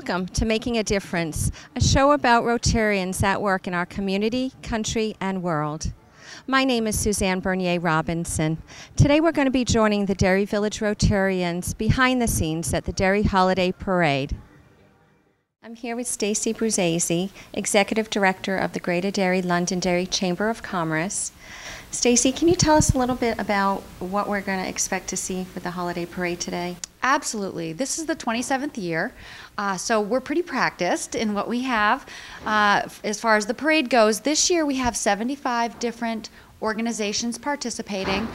Welcome to Making a Difference, a show about Rotarians at work in our community, country, and world. My name is Suzanne Bernier Robinson. Today we're going to be joining the Derry Village Rotarians behind the scenes at the Derry Holiday Parade. I'm here with Stacy Bruzzese, Executive Director of the Greater Derry Londonderry Chamber of Commerce. Stacy, can you tell us a little bit about what we're going to expect to see for the holiday parade today? Absolutely. This is the 27th year, so we're pretty practiced in what we have. As far as the parade goes, this year we have 75 different organizations participating,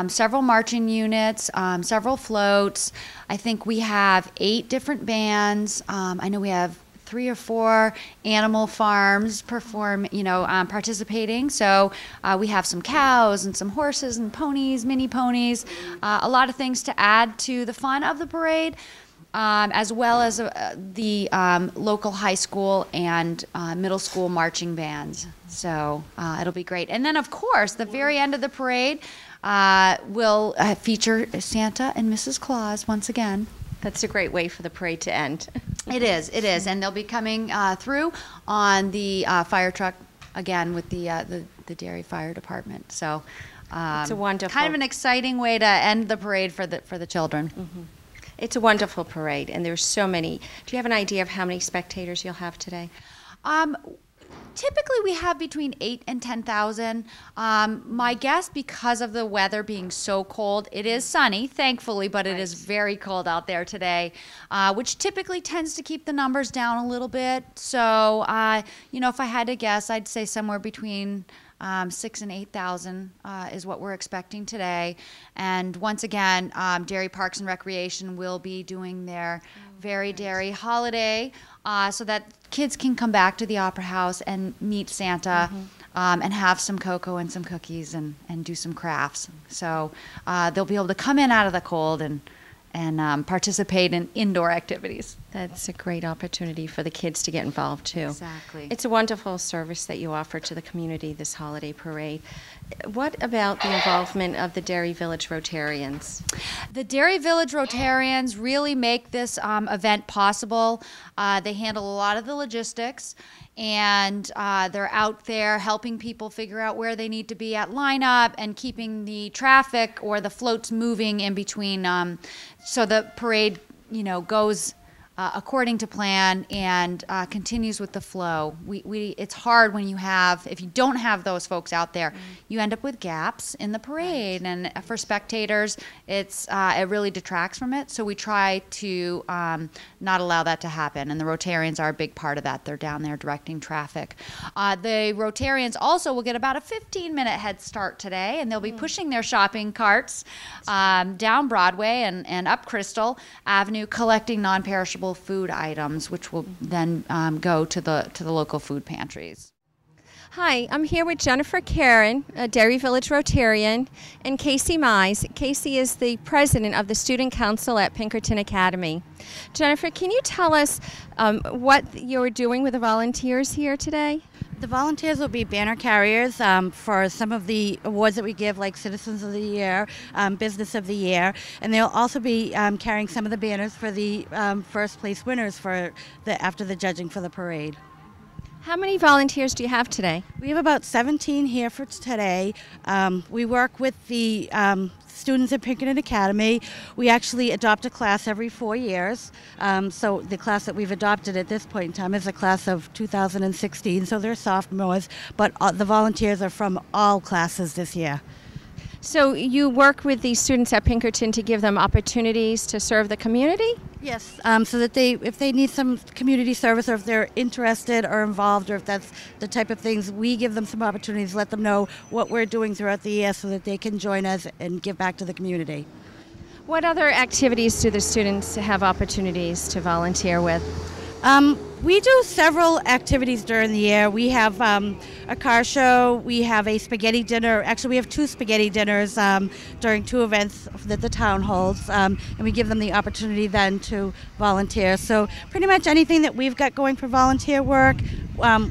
several marching units, several floats. I think we have 8 different bands. I know we have 3 or 4 animal farms participating. So we have some cows and some horses and ponies, mini ponies, a lot of things to add to the fun of the parade, as well as the local high school and middle school marching bands. So it'll be great. And then, of course, the very end of the parade will feature Santa and Mrs. Claus once again. That's a great way for the parade to end. It is, and they'll be coming through on the fire truck again with the Derry Fire Department. So it's a wonderful, kind of an exciting way to end the parade for the children. Mm-hmm. It's a wonderful parade, and there's so many. Do you have an idea of how many spectators you'll have today? Typically, we have between 8,000 and 10,000. My guess, because of the weather being so cold, it is sunny, thankfully, but it is very cold out there today, which typically tends to keep the numbers down a little bit. So, if I had to guess, I'd say somewhere between 6,000 and 8,000 is what we're expecting today. And once again, Derry Parks and Recreation will be doing their Very Derry holiday so that kids can come back to the Opera House and meet Santa and have some cocoa and some cookies and do some crafts. So they'll be able to come in out of the cold and participate in indoor activities. That's a great opportunity for the kids to get involved too. Exactly. It's a wonderful service that you offer to the community this holiday parade. What about the involvement of the Derry Village Rotarians? The Derry Village Rotarians really make this event possible. They handle a lot of the logistics, and they're out there helping people figure out where they need to be at lineup and keeping the traffic or the floats moving in between, so the parade, goes according to plan and continues with the flow. It's hard when if you don't have those folks out there, you end up with gaps in the parade, and for spectators, it really detracts from it. So we try to not allow that to happen, and the Rotarians are a big part of that. They're down there directing traffic. The Rotarians also will get about a 15-minute head start today, and they'll be pushing their shopping carts down Broadway and up Crystal Avenue, collecting non-perishable food items, which will then go to the local food pantries. Hi, I'm here with Jennifer Karen, a Derry Village Rotarian, and Casey Mize. Casey is the president of the Student Council at Pinkerton Academy. Jennifer, can you tell us what you're doing with the volunteers here today? The volunteers will be banner carriers for some of the awards that we give, like Citizens of the Year, Business of the Year, and they'll also be carrying some of the banners for the first place winners after the judging for the parade. How many volunteers do you have today? We have about 17 here for today. We work with the students at Pinkerton Academy. We actually adopt a class every 4 years. So the class that we've adopted at this point in time is a class of 2016, so they're sophomores, but the volunteers are from all classes this year. So you work with these students at Pinkerton to give them opportunities to serve the community? Yes, so that if they need some community service, or if they're interested or involved, or if that's the type of things, we give them some opportunities, let them know what we're doing throughout the year so that they can join us and give back to the community. What other activities do the students have opportunities to volunteer with? We do several activities during the year. We have a car show, we have a spaghetti dinner. Actually, we have 2 spaghetti dinners during 2 events that the town holds, and we give them the opportunity then to volunteer. So pretty much anything that we've got going for volunteer work,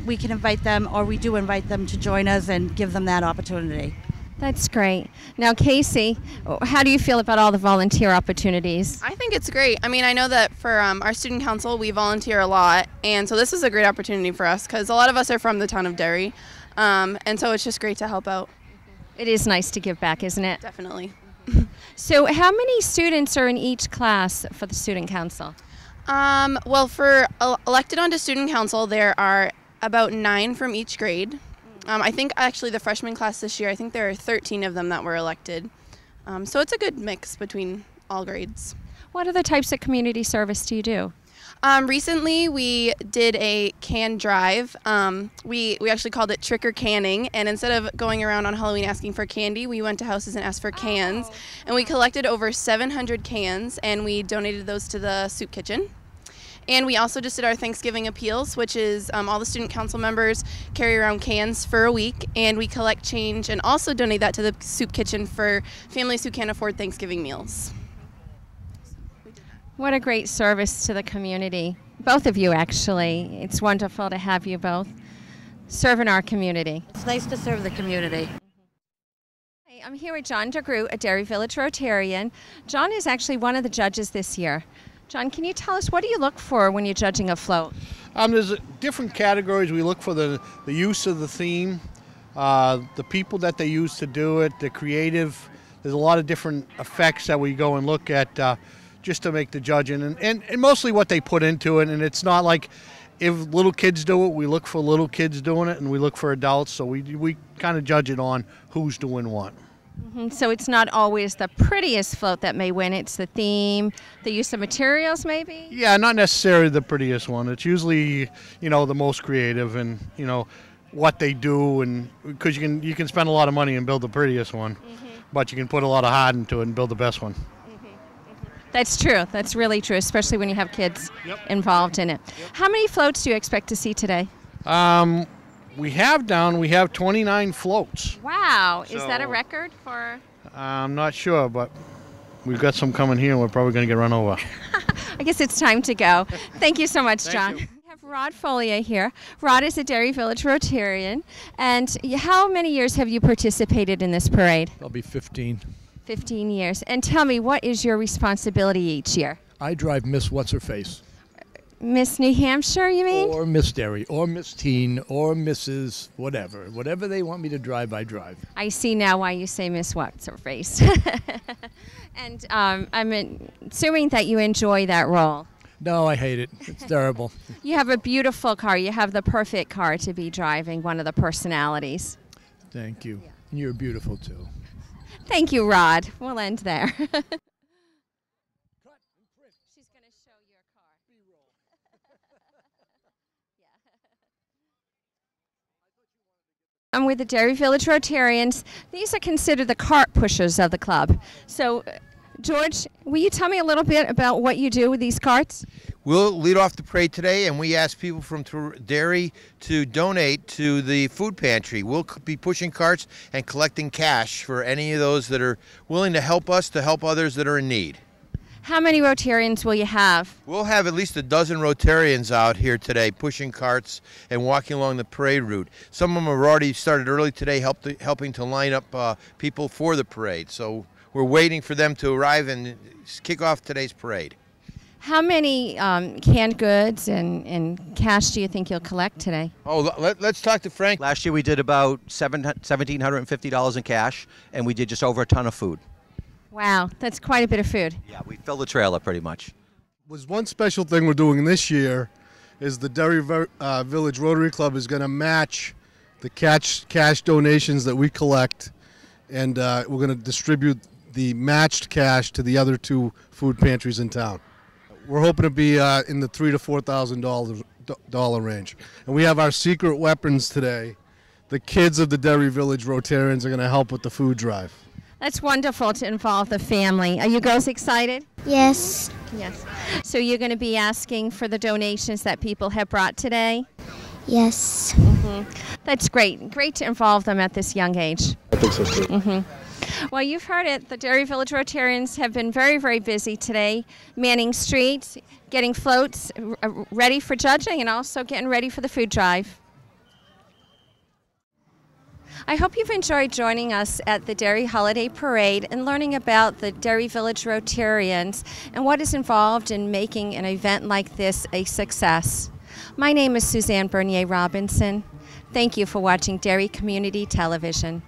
we can invite them, or we do invite them to join us and give them that opportunity. That's great. Now, Casey, how do you feel about all the volunteer opportunities? I think it's great. I mean, I know that for our student council, we volunteer a lot, and so this is a great opportunity for us because a lot of us are from the town of Derry, and so it's just great to help out. It is nice to give back, isn't it? Definitely. So how many students are in each class for the student council? Well, for elected onto student council, there are about 9 from each grade. I think actually the freshman class this year, I think there are 13 of them that were elected. So it's a good mix between all grades. What other types of community service do you do? Recently, we did a can drive. We actually called it trick or canning, and instead of going around on Halloween asking for candy, we went to houses and asked for cans, and we collected over 700 cans, and we donated those to the soup kitchen. And we also just did our Thanksgiving appeals, which is all the student council members carry around cans for a week, and we collect change and also donate that to the soup kitchen for families who can't afford Thanksgiving meals. What a great service to the community. Both of you, actually. It's wonderful to have you both serving our community. It's nice to serve the community. Hey, I'm here with John DeGroot, a Derry Village Rotarian. John is actually one of the judges this year. John, can you tell us, what do you look for when you're judging a float? There's different categories. We look for the use of the theme, the people that they use to do it, the creative. There's a lot of different effects that we go and look at just to make the judging, and mostly what they put into it. And it's not like if little kids do it, we look for little kids doing it, and we look for adults. So we kind of judge it on who's doing what. So it's not always the prettiest float that may win. It's the theme, the use of materials, maybe? Yeah, not necessarily the prettiest one. It's usually, the most creative, and, what they do, and because you can spend a lot of money and build the prettiest one, but you can put a lot of heart into it and build the best one. That's true. That's really true, especially when you have kids involved in it. Yep. How many floats do you expect to see today? We have 29 floats. Wow. Is that a So- record for? I'm not sure, but we've got some coming here, and we're probably going to get run over. I guess it's time to go. Thank you so much, Thank John. you. We have Rod Follier here. Rod is a Derry Village Rotarian. And how many years have you participated in this parade? I'll be 15. 15 years. And tell me, what is your responsibility each year? I drive Miss What's-Her-Face. Miss New Hampshire, you mean? Or Miss Derry, or Miss Teen, or Mrs. whatever. Whatever they want me to drive, I drive. I see now why you say Miss What's Her Face. And I'm assuming that you enjoy that role. No, I hate it. It's terrible. You have a beautiful car. You have the perfect car to be driving, one of the personalities. Thank you. And you're beautiful, too. Thank you, Rod. We'll end there. She's going to show your car. I'm with the Derry Village Rotarians. These are considered the cart pushers of the club. So, George, will you tell me a little bit about what you do with these carts? We'll lead off the parade today, and we ask people from Derry to donate to the food pantry. We'll be pushing carts and collecting cash for any of those that are willing to help us to help others that are in need. How many Rotarians will you have? We'll have at least a dozen Rotarians out here today pushing carts and walking along the parade route. Some of them have already started early today helping to line up people for the parade. So we're waiting for them to arrive and kick off today's parade. How many canned goods and cash do you think you'll collect today? Oh, let's talk to Frank. Last year we did about $1,750 in cash, and we did just over a ton of food. Wow, that's quite a bit of food. Yeah, we filled the trailer pretty much. Was one special thing we're doing this year is the Derry Village Rotary Club is going to match the cash donations that we collect, and we're going to distribute the matched cash to the other 2 food pantries in town. We're hoping to be in the $3,000 to $4,000 range. And we have our secret weapons today. The kids of the Derry Village Rotarians are going to help with the food drive. That's wonderful to involve the family. Are you girls excited? Yes. Yes. So you're going to be asking for the donations that people have brought today? Yes. That's great. Great to involve them at this young age. I think so too. Well, you've heard it. The Derry Village Rotarians have been very, very busy today, manning streets, getting floats ready for judging, and also getting ready for the food drive. I hope you've enjoyed joining us at the Derry Holiday Parade and learning about the Derry Village Rotarians and what is involved in making an event like this a success. My name is Suzanne Bernier Robinson. Thank you for watching Derry Community Television.